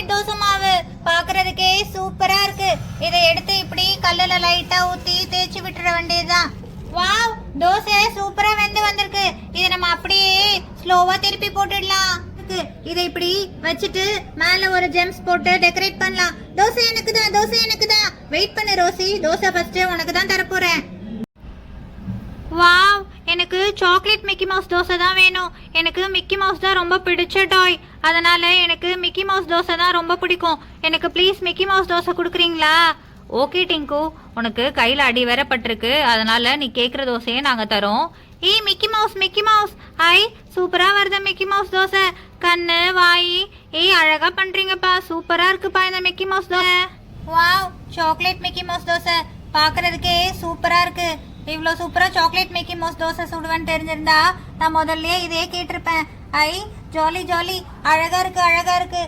Chocolate dosa மாவு பாக்குறதுக்கே சூப்பரா இருக்கு. இதை எடுத்து இப்படி கல்லுல லைட்டா ஊத்தி தேய்ச்சி விட்டுற வேண்டியதுதான். வாவ், தோசை சூப்பரா வெந்து வந்திருக்கு. இதை நம்ம அப்படியே ஸ்லோவா திருப்பி போட்டுடலாம். இதை இப்படி வச்சுட்டு மேல ஒரு ஜெம்ஸ் போட்டு டெக்கரேட் பண்ணலாம். தோசை எனக்கு தான், தோசை எனக்கு தான். வெயிட் பண்ணு ரோசி, தோசை ஃபர்ஸ்ட் உனக்கு தான் தரப்போறேன். வாவ், எனக்கு சாக்லேட் மிக்கி மவுஸ் தோசை தான் வேணும். எனக்கு மிக்கி மவுஸ் தான் ரொம்ப பிடிச்ச டாய். அதனால எனக்கு மிக்கி மவுஸ் தோசை தான் ரொம்ப பிடிக்கும். எனக்கு ப்ளீஸ் மிக்கி மவுஸ் தோசை கொடுக்குறீங்களா? ஓகே டிங்கு, உனக்கு கையில் அடி வேற பட்டிருக்கு. அதனால நீ கேட்குற தோசையே நாங்கள் தரோம். ஏய் Mickey mouse, Mickey mouse. Hi, சூப்பராக வருது மிக்கி மவுஸ் தோசை. கண்ணு வாய் ஏய் அழகா பண்றீங்கப்பா. சூப்பரா இருக்குப்பா இந்த Mickey mouse dosa. Wow, chocolate Mickey mouse dosa பார்க்கறதுக்கே சூப்பரா இருக்கு. இவ்வளோ சூப்பரா சாக்லேட் மிக்கி மவுஸ் தோசை சுடுவேன்னு தெரிஞ்சிருந்தா நான் முதல்லயே இதே கேட்டிருப்பேன். ஐ ஜாலி ஜாலி, அழகா இருக்கு அழகா இருக்கு.